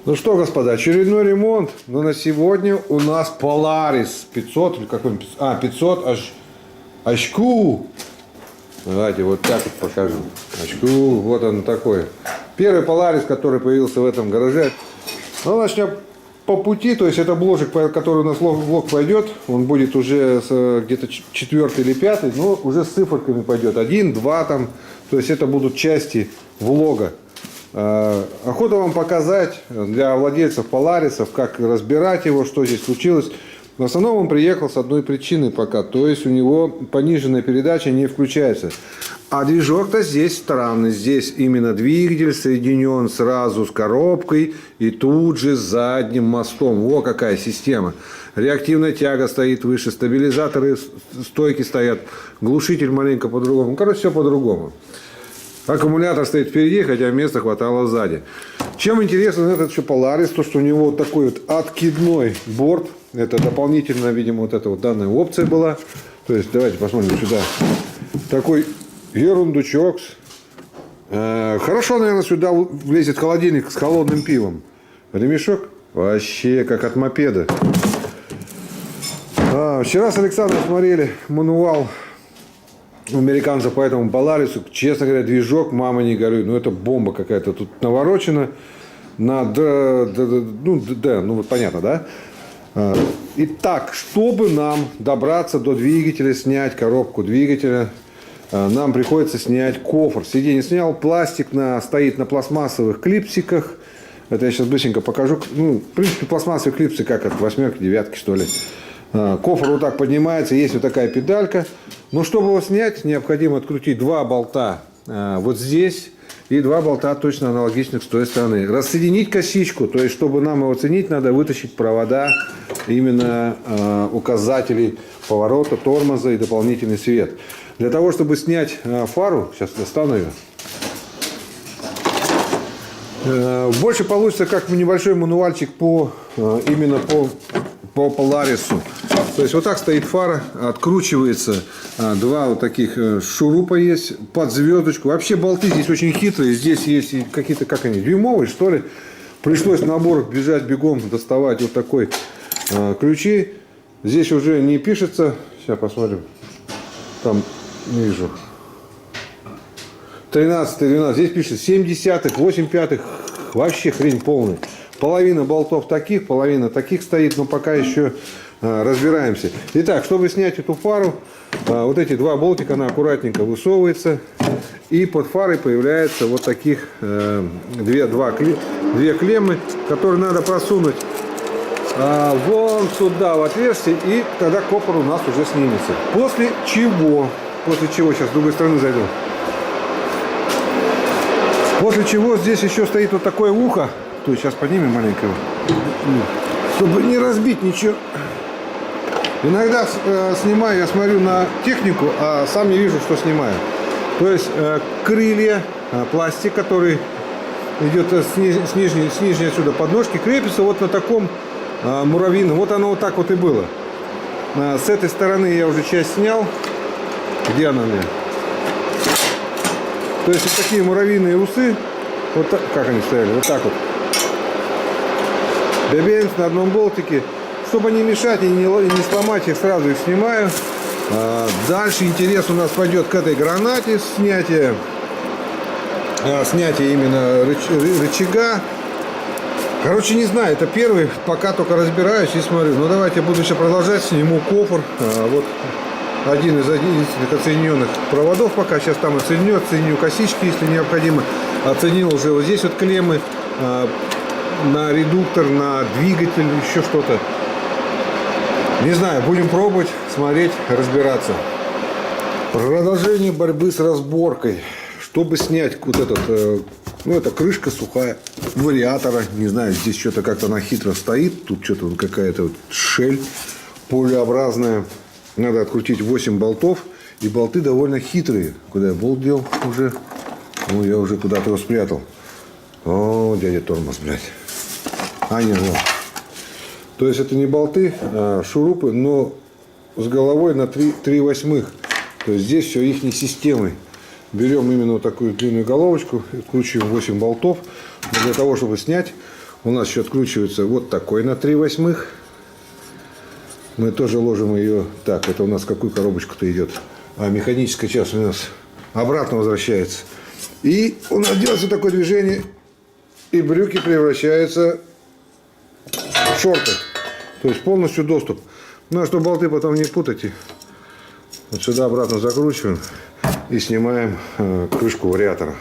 Ну что, господа, очередной ремонт. Но на сегодня у нас Polaris 500 или какой-нибудь. 500 HQ. Давайте вот так вот покажу. HQ, вот он такой. Первый Polaris, который появился в этом гараже. Ну, начнем по пути. То есть это бложик, который у нас влог пойдет. Он будет уже где-то 4 или 5, но уже с циферками пойдет. 1, 2 там. То есть это будут части влога. Охота вам показать для владельцев Поларисов, как разбирать его, что здесь случилось. В основном он приехал с одной причины пока, то есть у него пониженная передача не включается. А движок-то здесь странный. Здесь именно двигатель соединен сразу с коробкой и тут же с задним мостом. Во какая система. Реактивная тяга стоит выше, стабилизаторы стойки стоят, глушитель маленько по-другому. Короче, все по-другому. Аккумулятор стоит впереди, хотя места хватало сзади. Чем интересен этот еще Polaris, то что у него вот такой вот откидной борт. Это дополнительно, видимо, вот эта вот данная опция была. То есть давайте посмотрим сюда. Такой ерундучок. Хорошо, наверное, сюда влезет холодильник с холодным пивом. Ремешок вообще как от мопеда. Вчера с Александром смотрели мануал американцев по этому Поларису. Честно говоря, движок, мама не горюй. Ну, это бомба какая-то тут наворочена. Ну, вот понятно, да? Итак, чтобы нам добраться до двигателя, снять коробку двигателя, нам приходится снять кофр. Сиденье снял, пластик стоит на пластмассовых клипсиках. Это я сейчас быстренько покажу. Ну, в принципе, пластмассовые клипсы, как от 8-ки, 9-ки, что ли. Кофр вот так поднимается, есть вот такая педалька. Но чтобы его снять, необходимо открутить 2 болта вот здесь и 2 болта точно аналогичных с той стороны. Рассоединить косичку, то есть чтобы нам его ценить, надо вытащить провода именно указателей поворота, тормоза и дополнительный свет. Для того, чтобы снять фару, сейчас достану ее. Больше получится как небольшой мануальчик именно по Поларису. То есть вот так стоит фара, откручивается, 2 вот таких шурупа есть под звездочку. Вообще болты здесь очень хитрые. Здесь есть какие-то, как они, дюймовые, что ли. Пришлось в набор бежать бегом, доставать вот такой ключи. Здесь уже не пишется. Сейчас посмотрим. Там не вижу. 13-12. Здесь пишет 0,7, 8/5. Вообще хрень полная. Половина болтов таких, половина таких стоит, но пока еще разбираемся. Итак, чтобы снять эту фару, вот эти 2 болтика, она аккуратненько высовывается. И под фарой появляются вот таких 2 клеммы, которые надо просунуть вон сюда в отверстие, и тогда кофр у нас уже снимется. После чего, сейчас с другой стороны зайду. После чего здесь еще стоит вот такое ухо. То есть сейчас поднимем маленько, чтобы не разбить ничего. Иногда снимаю, я смотрю на технику, а сам не вижу, что снимаю. То есть крылья, пластик, который идет с нижней отсюда подножки, крепится вот на таком муравьином. Вот оно вот так вот и было. С этой стороны я уже часть снял. Где она у меня? То есть вот такие муравьиные усы. Вот так, как они стояли, вот так вот. Бебенц на одном болтике. Чтобы не мешать и не сломать их, сразу их снимаю. Дальше интерес у нас пойдет к этой гранате. Снятие именно рычага. Короче, не знаю, это первый. Пока только разбираюсь и смотрю. Но давайте буду еще продолжать. Сниму кофр. Вот один из единственных отсоединенных проводов пока. Сейчас там отсоединю косички, если необходимо. Отсоединил уже вот здесь вот клеммы. На редуктор, на двигатель, еще что-то. Не знаю, будем пробовать, смотреть, разбираться. Продолжение борьбы с разборкой. Чтобы снять вот этот, ну это крышка сухая вариатора. Не знаю, здесь что-то как-то она хитро стоит. Тут что-то какая-то вот шель пулеобразная. Надо открутить 8 болтов. И болты довольно хитрые. Куда я болт дел уже? Ну, я уже куда-то его спрятал. О, дядя тормоз, блядь. Нет, вот. То есть это не болты, а шурупы, но с головой на 3/8. То есть здесь все их системой. Берем именно вот такую длинную головочку, откручиваем 8 болтов. Но для того, чтобы снять У нас еще откручивается вот такой на 3/8. Мы тоже ложим ее. Так, это у нас какую коробочку-то идет? А механическая часть у нас обратно возвращается. И у нас делается такое движение, и брюки превращаются в шорты. То есть полностью доступ. Ну а чтобы болты потом не путать, вот сюда обратно закручиваем и снимаем крышку вариатора.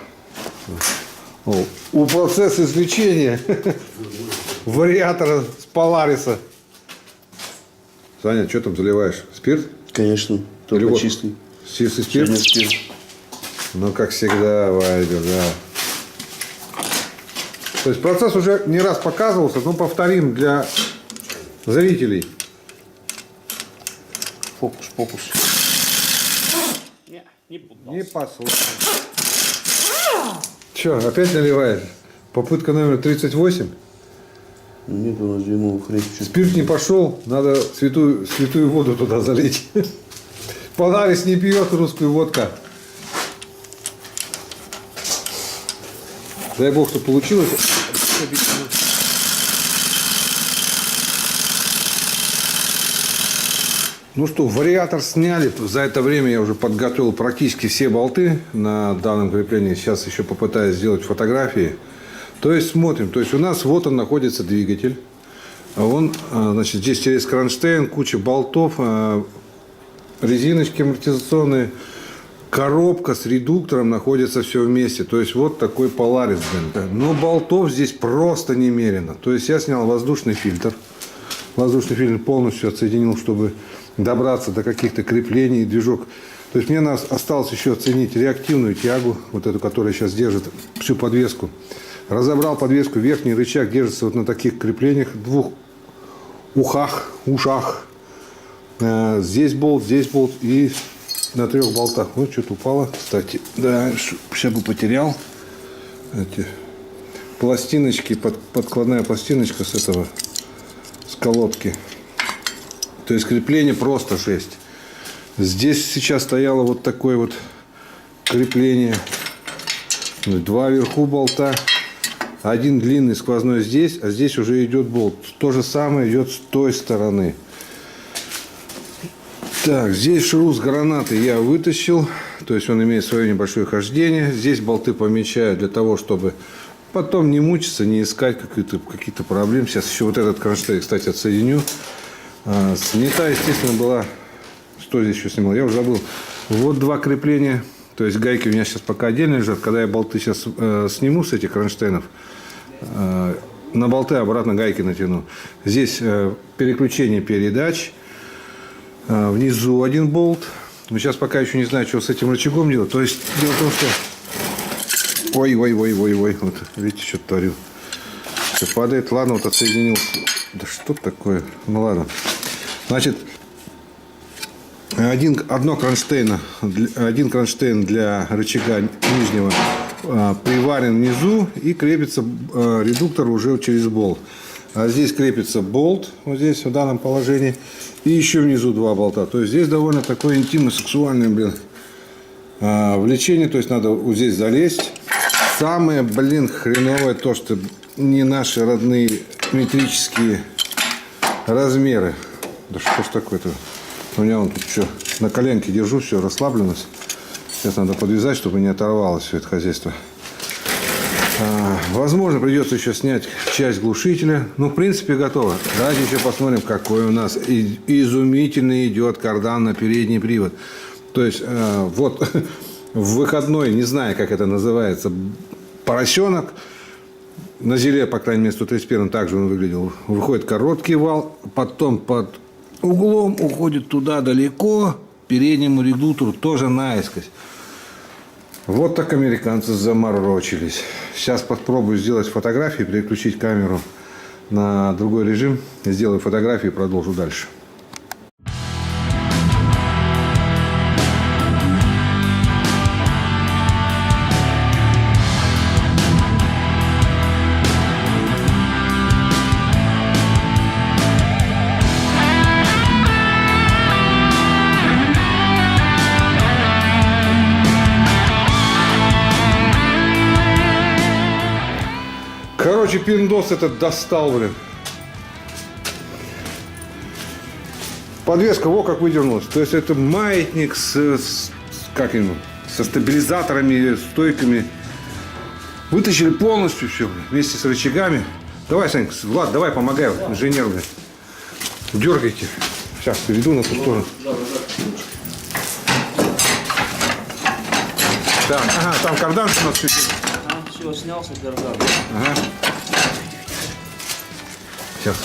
У процесса извлечения вариатора с Polaris. Саня, что там заливаешь? Спирт? Конечно, только вот чистый. Чистый спирт? Спирт. Ну, как всегда, Вайбер, да. То есть процесс уже не раз показывался, но повторим для зрителей. Фокус. Не послушал. Че, опять наливаешь? Попытка номер 38. Нет, у нас дюймовый хрень. Спирт не пошел, надо святую воду туда залить. Polaris не пьет русскую водку. Дай бог, что получилось. Ну что, вариатор сняли. За это время я уже подготовил практически все болты на данном креплении. Сейчас еще попытаюсь сделать фотографии. То есть смотрим. То есть у нас вот он находится двигатель. Он, значит, здесь через кронштейн, куча болтов, резиночки амортизационные. Коробка с редуктором находится все вместе. То есть вот такой Polaris. Но болтов здесь просто немерено. То есть я снял воздушный фильтр. Воздушный фильтр полностью отсоединил, чтобы добраться до каких-то креплений, движок. То есть мне осталось еще оценить реактивную тягу, вот эту, которая сейчас держит всю подвеску. Разобрал подвеску, верхний рычаг держится вот на таких креплениях, двух ушах. Здесь болт и на 3 болтах. Вот что-то упало, кстати. Да, сейчас бы потерял. Эти пластиночки, подкладная пластиночка с этого, с колодки. То есть крепление просто жесть. Здесь сейчас стояло вот такое вот крепление. 2 вверху болта. Один длинный сквозной здесь, а здесь уже идет болт. То же самое идет с той стороны. Так, здесь шрус гранаты я вытащил. То есть он имеет свое небольшое хождение. Здесь болты помечаю для того, чтобы потом не мучиться, не искать какие-то проблемы. Сейчас еще вот этот кронштейн, кстати, отсоединю. Снята, естественно, была... Что здесь еще снимал? Я уже забыл. Вот 2 крепления. То есть гайки у меня сейчас пока отдельно лежат. Когда я болты сейчас сниму с этих кронштейнов, на болты обратно гайки натяну. Здесь переключение передач. Внизу один болт. Но сейчас пока еще не знаю, что с этим рычагом делать. То есть дело в том, что... Ой. Вот, видите, что творю. Все падает. Ладно, вот отсоединил. Да что такое? Ну ладно. Значит, один кронштейн для рычага нижнего приварен внизу и крепится редуктор уже через болт. А здесь крепится болт, вот здесь в данном положении, и еще внизу 2 болта. То есть здесь довольно такое интимно-сексуальное, влечение. То есть надо вот здесь залезть. Самое, хреновое то, что не наши родные метрические размеры. Да что ж такое-то? У меня вон тут все на коленке держу, все расслабленность. Сейчас надо подвязать, чтобы не оторвалось все это хозяйство. Возможно, придется еще снять часть глушителя. Ну, в принципе, готово. Давайте еще посмотрим, какой у нас изумительный идет кардан на передний привод. То есть, вот в выходной, не знаю, как это называется, поросенок. На Зиле, по крайней мере, 131 также он выглядел. Выходит короткий вал, потом под углом уходит туда далеко, переднему редуктору тоже наискось. Вот так американцы заморочились. Сейчас попробую сделать фотографии, переключить камеру на другой режим. Сделаю фотографии и продолжу дальше. Короче, пиндос этот достал, блин. Подвеска, во как выдернулась. То есть это маятник как ему, со стабилизаторами, стойками. Вытащили полностью все, блин, вместе с рычагами. Давай, Санька, Влад, давай, помогай, вот, инженер, блин. Дергайте. Сейчас перейду на ту сторону. Так, ага, там кардан у нас чуть-чуть. Там все, снялся кардан. Ага. Сейчас.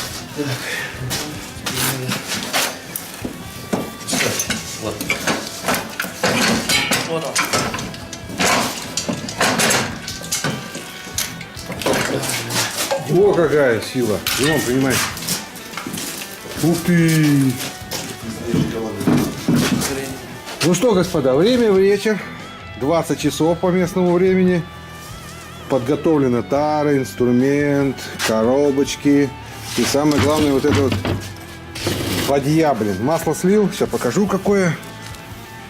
Вот. Вот он. О, какая сила. Димон, принимай. Ух ты. Ну что, господа, время вечер. 20 часов по местному времени. Подготовлена тара, инструмент, коробочки. И самое главное, вот это вот бадья, блин. Масло слил. Сейчас покажу, какое.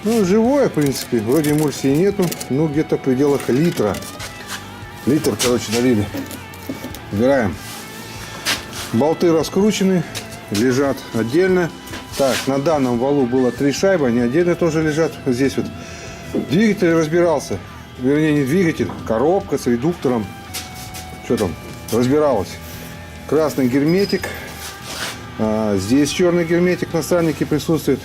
Ну, живое, в принципе. Вроде эмульсии нету. Ну, где-то в пределах литра. Литр, короче, налили. Убираем. Болты раскручены. Лежат отдельно. Так, на данном валу было 3 шайбы. Они отдельно тоже лежат. Вот здесь вот. Двигатель разбирался. Вернее, не двигатель. Коробка с редуктором. Что там? Разбиралась. Красный герметик. Здесь черный герметик на сальнике присутствует.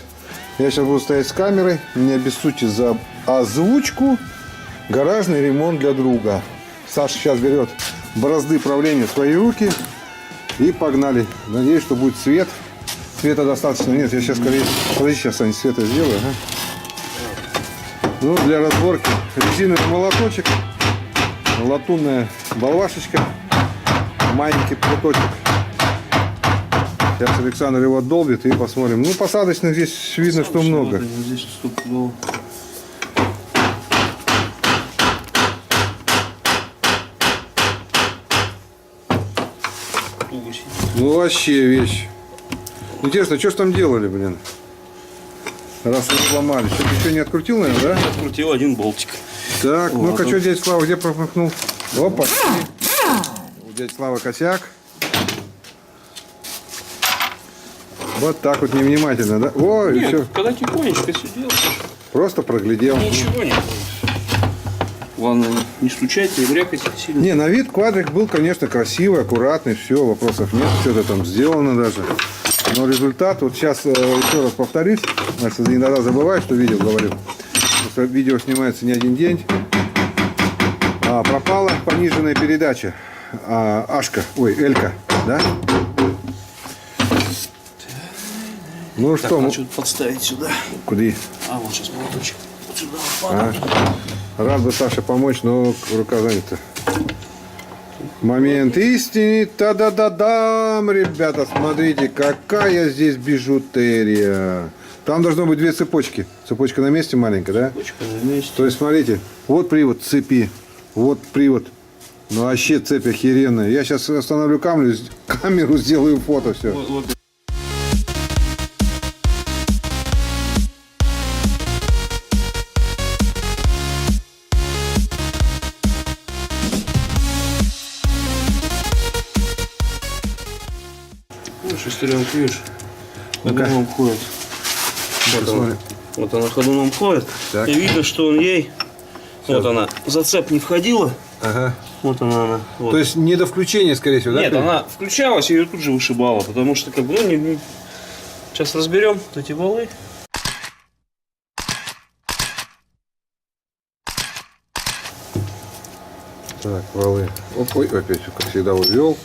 Я сейчас буду стоять с камерой. Не обессудьте за озвучку. Гаражный ремонт для друга. Саша сейчас берет борозды правления в свои руки. И погнали. Надеюсь, что будет свет. Света достаточно. Нет, я сейчас скорее... Подожди, сейчас, Сань, света сделаю. Ага. Ну, для разборки резиновый молоточек. Латунная болвашечка. Маленький платочек. Сейчас Александр его отдолбит и посмотрим. Ну, посадочных здесь видно, что много. Здесь стукнуло. Ну, вообще вещь. Интересно, что ж там делали, блин? Раз вы сломали. Что-то еще не открутил, наверное, да? Открутил один болтик. Так, Вот ну-ка, он. что дядя Слава, где промахнул? Опа. У дяди Славы косяк. Вот так вот невнимательно, да? О, и Нет, все. когда тихонечко сидел, Просто проглядел. ничего не было. Главное, не стучайте, не брякайте сильно. Не, на вид квадрик был, конечно, красивый, аккуратный, все, вопросов нет, что-то там сделано даже. Но результат, вот сейчас еще раз повторюсь, значит, иногда забываю, что видео говорю. Потому что видео снимается не один день. Пропала пониженная передача. Ашка, ой, Элька, да? Ну Так, что, надо что-то подставить сюда. куда? Вот сейчас молоточек. Вот сюда вот Рад бы Саше помочь, но рука занята. Момент истины. Та-да-да-дам, ребята, смотрите, какая здесь бижутерия. Там должно быть 2 цепочки. Цепочка на месте маленькая, да? Цепочка на месте. То есть, смотрите, вот привод цепи, вот привод. Ну, вообще цепь охеренная. Я сейчас остановлю камеру, сделаю фото, все. Вот. Шестеренка, видишь, ходуном ходит. Вот она ходуном ходит. Так. И видно, что он ей, вот она, зацеп не входила. Ага. Вот она. Вот. То есть не до включения, скорее всего, да? Нет, она включалась и ее тут же вышибала, потому что как бы, сейчас разберем вот эти валы. Так, валы. Ой, опять, как всегда, увел.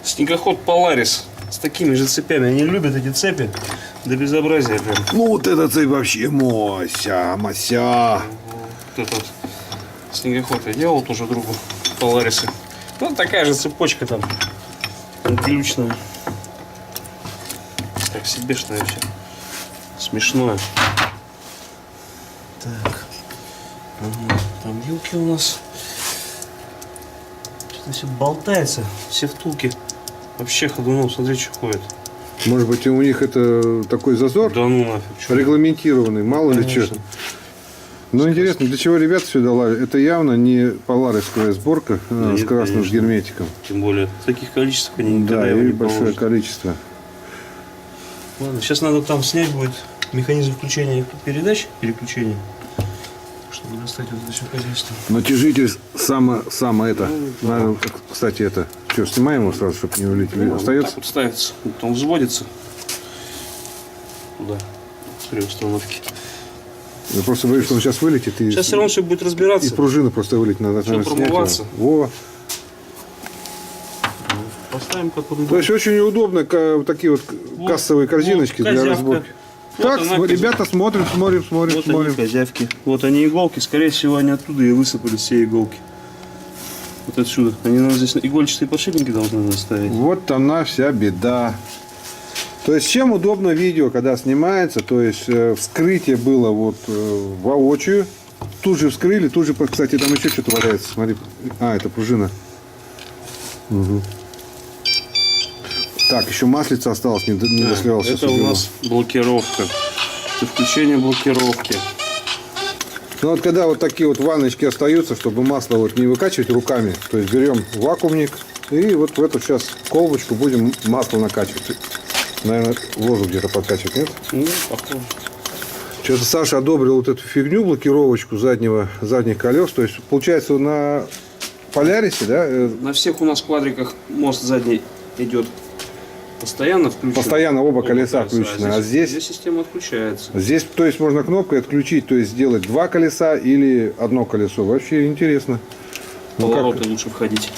Снегоход Polaris с такими же цепями. Они любят эти цепи до безобразия прям. Ну, вот эта цепь вообще мося. Вот этот снегоход я делал тоже другу Polaris. Ну, такая же цепочка там. Ключная. Так, себешная вообще. Смешное. Так. Ага, там вилки у нас. Что-то все болтается. Все втулки. Вообще ходуном, смотри, что ходит. Может быть, у них это такой зазор Да ну нафиг. Что? регламентированный, мало ли что. Конечно. Ну, интересно, для чего ребята сюда лазят? Это явно не поларисская сборка Да с нет, красным конечно. герметиком. Тем более, в таких количествах они никогда Да, его и не большое положат. количество. Ладно, сейчас надо там снять будет механизм включения передач, переключения, чтобы достать вот это все хозяйство. Натяжитель само это. Надо, кстати, это. Что, снимаем его сразу, чтобы не улететь? Вот Остается? так вот ставится, вот он взводится туда при установке. Я просто боюсь, что он сейчас вылетит и, Сейчас все равно все будет и разбираться. пружина просто вылетит. Надо Всё наверное, снять его. промываться. Во. Поставим как он То есть очень удобно такие вот кассовые корзиночки для козявка. разборки. Вот Так, она, ребята, смотрим. Вот они козявки. Вот они иголки. Скорее всего, они оттуда и высыпались все иголки. Вот отсюда. Они нам здесь игольчатые подшипники должны наставить. Вот она вся беда. То есть чем удобно видео, когда снимается, то есть вскрытие было вот воочию, тут же вскрыли, тут же, кстати, там еще что-то валяется, смотри, это пружина. Угу. Так, еще маслица осталось, не досливал. Это у нас блокировка. Это включение блокировки. Ну вот когда вот такие вот ванночки остаются, чтобы масло вот не выкачивать руками, то есть берем вакуумник и вот в эту сейчас колбочку будем масло накачивать. Наверное, воздух где-то подкачивать, нет? Ну, похоже. Что-то Саша одобрил вот эту фигню, блокировочку задних колес. То есть, получается, на Полярисе, да? На всех у нас квадриках мост задний идет постоянно включен. Постоянно оба колеса включены. А здесь система отключается. Здесь, то есть, можно кнопкой отключить, то есть, сделать два колеса или одно колесо. Вообще интересно. Ну, Повороты лучше входить.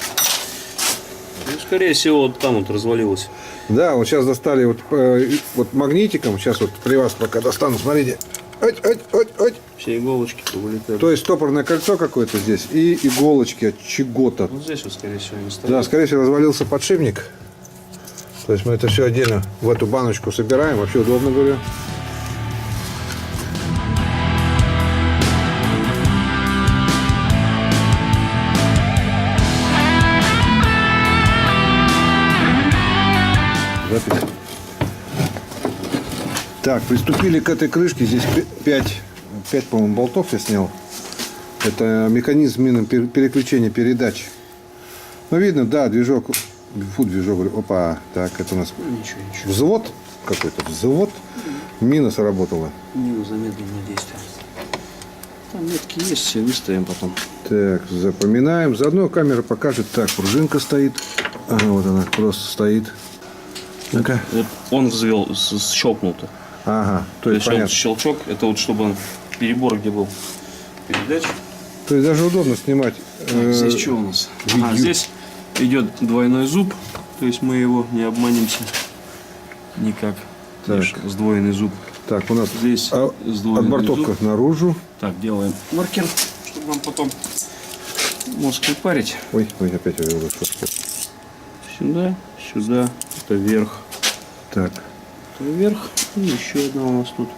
Ну, скорее всего, вот там вот развалилось. Да, вот сейчас достали вот магнитиком. Сейчас вот при вас пока достану, смотрите. Ать. Все иголочки повылетали. То есть стопорное кольцо какое-то здесь и иголочки от чего-то. Вот здесь вот, скорее всего, не стоит. Да, скорее всего, развалился подшипник. То есть мы это все отдельно в эту баночку собираем. Вообще удобно, говорю. Запись. Так, приступили к этой крышке. Здесь 5, по-моему, болтов я снял. Это механизм именно переключения передач. Ну, видно, да, движок. Движок, говорю, опа. Так, это у нас Ничего. взвод какой-то. Взвод. Мина сработала. Минус замедленное действие. Там метки есть, все выставим потом. Так, запоминаем. Заодно камера покажет. Так, пружинка стоит. Ага, вот она просто стоит. Ну-ка. Вот он взвел, щелкнул-то. Ага, то То есть есть вот понятно. щелчок, это вот чтобы он перебор, где был передач. То есть даже удобно снимать. Здесь что у нас? видео. Здесь идет двойной зуб, то есть мы его не обманемся никак. Так. Видишь, сдвоенный зуб. Так, у нас Здесь сдвоенный отбортовка зуб. наружу. Так, делаем маркер, чтобы нам потом мозг припарить. Ой, опять увел. Сюда, сюда, это вверх. Так, Это вверх, и еще одна у нас тут.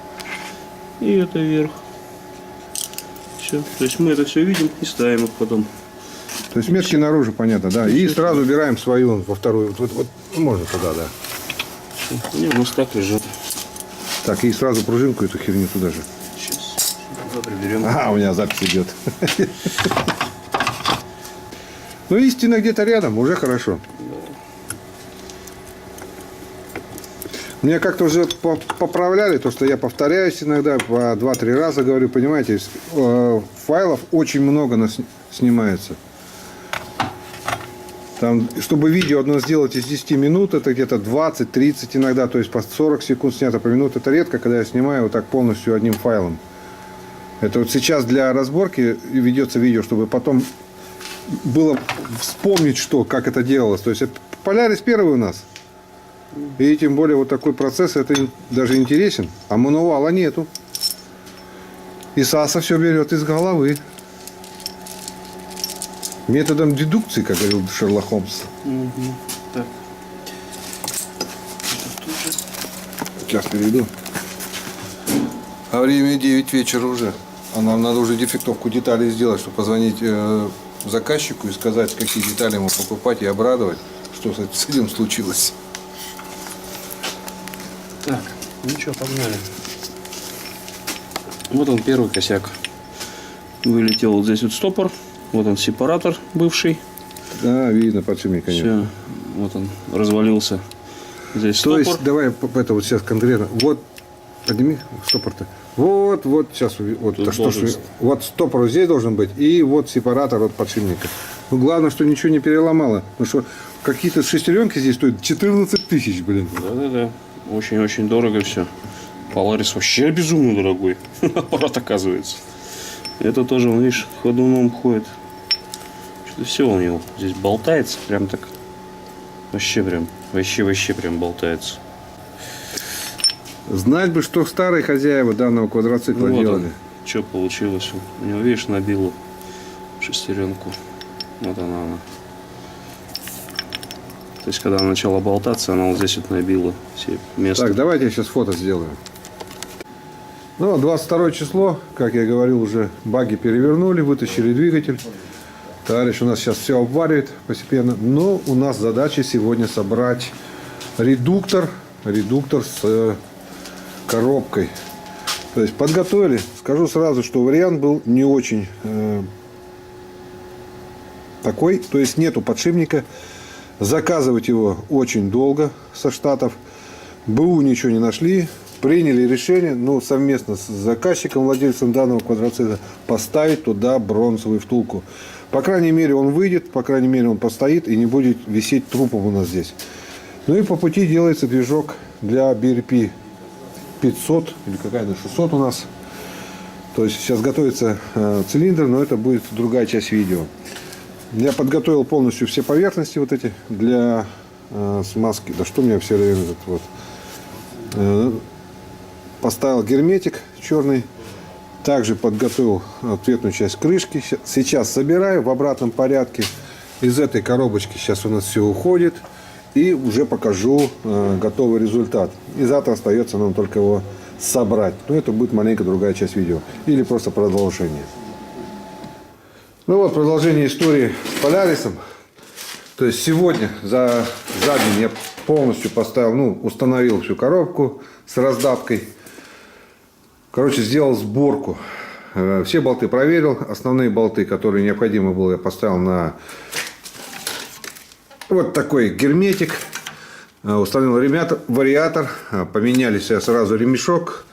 И это вверх. Все. То есть мы это все видим и ставим их потом. то есть метки наружу, понятно, да. И сразу убираем свою во вторую. Вот можно туда, да. Не, у нас так лежит. Так, и сразу пружинку эту херню туда же. Сейчас туда приберем. Ага, у меня запись идет. Ну, истина где-то рядом, уже хорошо. Мне как-то уже поправляли, то, что я повторяюсь иногда, по 2-3 раза говорю, понимаете, файлов очень много снимается. Там, чтобы видео одно сделать из 10 минут, это где-то 20-30 иногда, то есть по 40 секунд снято по минуту. Это редко, когда я снимаю вот так полностью одним файлом. Это вот сейчас для разборки ведется видео, чтобы потом было вспомнить, как это делалось. То есть это Polaris первый у нас. И тем более вот такой процесс, это даже интересен. А мануала нету. И Саса все берет из головы. Методом дедукции, как говорил Шерлок Холмс. Так. Сейчас перейду. А время 9 вечера уже. А нам надо уже дефектовку деталей сделать, чтобы позвонить заказчику и сказать, какие детали ему покупать и обрадовать, что с этим случилось. Так, ну что, погнали. Вот он первый косяк. Вылетел вот здесь вот стопор. Вот он сепаратор бывший. Да, видно подшипник, конечно. Все. Вот он развалился. Здесь То стопор. есть, давай это вот сейчас конкретно. Вот, подними стопор-то. Вот, сейчас, вот, Тут что ж, должен- вот стопор здесь должен быть, и вот сепаратор от подшипника. Ну, главное, что ничего не переломало. Потому что какие-то шестеренки здесь стоят 14 тысяч, блин. Да. Очень-очень дорого все. Polaris вообще безумно дорогой аппарат, оказывается. Это тоже, он, видишь, ходуном ходит. Что-то все у него здесь болтается. Прям так. Вообще прям болтается. Знать бы, что старые хозяева данного квадроцикла Ну, вот делали. что получилось. У него, видишь, набило шестеренку. Вот она. То есть, когда она начала болтаться, она вот здесь вот набила все места. Так, давайте я сейчас фото сделаю. Ну, 22 число, как я говорил, уже баги перевернули, вытащили двигатель. Товарищ у нас сейчас все обваривает постепенно. Но у нас задача сегодня собрать редуктор с коробкой. То есть подготовили. Скажу сразу, что вариант был не очень такой. То есть нету подшипника. Заказывать его очень долго со Штатов. БУ ничего не нашли. Приняли решение, совместно с заказчиком, владельцем данного квадроцикла, поставить туда бронзовую втулку. По крайней мере, он выйдет, по крайней мере, он постоит и не будет висеть трупом у нас здесь. Ну и по пути делается движок для BRP 500 или какая-то 600 у нас. То есть сейчас готовится цилиндр, но это будет другая часть видео. Я подготовил полностью все поверхности вот эти для смазки. Да что у меня все время этот вот. Поставил герметик черный. Также подготовил ответную часть крышки. Сейчас собираю в обратном порядке. Из этой коробочки сейчас у нас все уходит. И уже покажу готовый результат. И завтра остается нам только его собрать. Но это будет маленько другая часть видео. Или просто продолжение. Ну вот продолжение истории с Полярисом. То есть сегодня за день я полностью поставил, установил всю коробку с раздавкой. Короче, сделал сборку. Все болты проверил. Основные болты, которые необходимы было, я поставил на вот такой герметик. Установил вариатор. Поменяли себе сразу ремешок.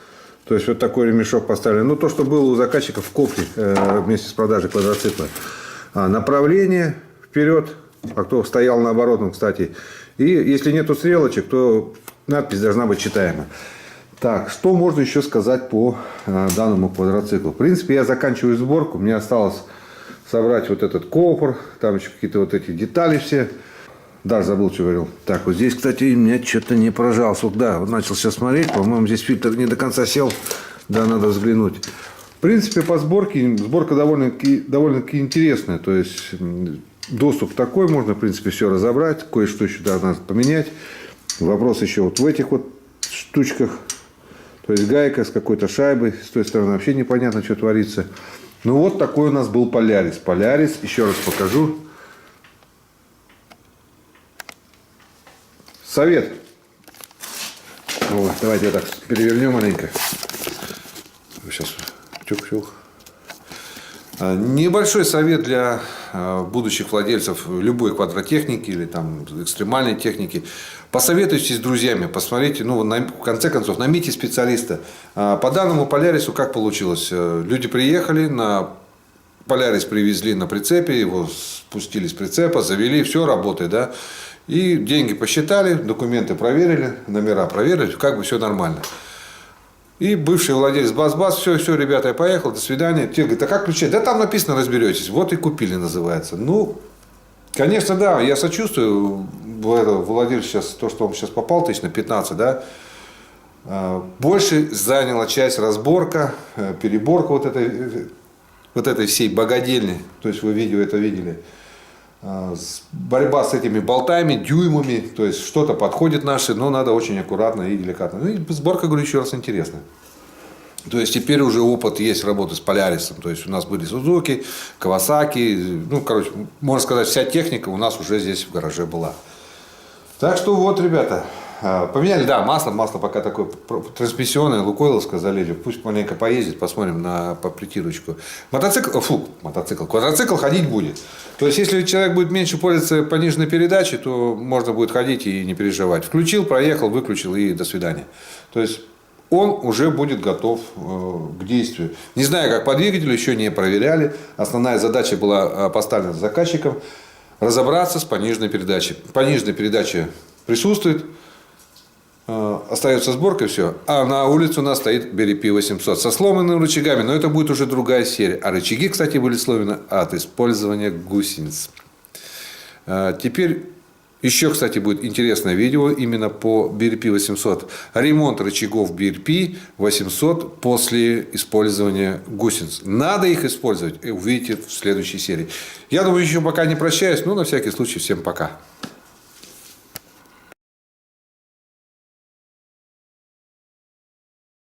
То есть вот такой ремешок поставили. То, что было у заказчика в кофре вместе с продажей квадроцикла. Направление вперед. А кто стоял на оборотном, кстати. И если нету стрелочек, то надпись должна быть читаема. Так, что можно еще сказать по данному квадроциклу? В принципе, я заканчиваю сборку. Мне осталось собрать вот этот кофр. Там еще какие-то вот эти детали все. Даже забыл, что говорил. Так, вот здесь, кстати, у меня что-то не прожался. Да, вот начал сейчас смотреть. По-моему, здесь фильтр не до конца сел. Да, надо взглянуть. В принципе, по сборке, сборка довольно-таки интересная. То есть, доступ такой. Можно, в принципе, все разобрать. Кое-что еще надо поменять. Вопрос еще вот в этих вот штучках. То есть гайка с какой-то шайбой. С той стороны вообще непонятно, что творится. Вот такой у нас был Полярис. Полярис, еще раз покажу. Совет. Вот, давайте я так перевернем маленько. Сейчас. Чук-чук. Небольшой совет для будущих владельцев любой квадротехники или там экстремальной техники. Посоветуйтесь с друзьями, посмотрите, в конце концов, наймите специалиста. По данному Полярису как получилось? Люди приехали, на Полярис привезли на прицепе, его спустили с прицепа, завели, все работает, да. И деньги посчитали, документы проверили, номера проверили, как бы все нормально. И бывший владелец бас-бас, все, ребята, я поехал, до свидания. Те говорят, а как включать? Да там написано, разберетесь. Вот и купили, называется. Конечно, да, я сочувствую владельцу сейчас, то, что он сейчас попал, 15 тысяч, да. Больше заняла часть разборка, переборка вот этой всей богадельни. То есть вы видео это видели. Борьба с этими болтами, дюймами, то есть что-то подходит наши, но надо очень аккуратно и деликатно. И сборка, говорю, еще раз интересная. То есть теперь уже опыт есть работы с Полярисом. То есть у нас были Сузуки, Кавасаки, можно сказать, вся техника у нас уже здесь в гараже была. Так что вот, ребята, Поменяли, да, масло пока такое трансмиссионное, лукойловское залили. Пусть маленько поездит, посмотрим по притирочку. Квадроцикл ходить будет. То есть, если человек будет меньше пользоваться пониженной передачей, то можно будет ходить и не переживать. Включил, проехал, выключил и до свидания. То есть, он уже будет готов к действию. Не знаю, как по двигателю, еще не проверяли. Основная задача была поставлена заказчиком разобраться с пониженной передачей. Пониженная передача присутствует. Остается сборка и все. А на улице у нас стоит BRP 800 со сломанными рычагами, но это будет уже другая серия. А рычаги, кстати, были сломаны от использования гусениц. Теперь еще, кстати, будет интересное видео именно по BRP 800. Ремонт рычагов BRP 800 после использования гусениц. Надо их использовать, увидите в следующей серии. Я думаю, еще пока не прощаюсь, но на всякий случай всем пока.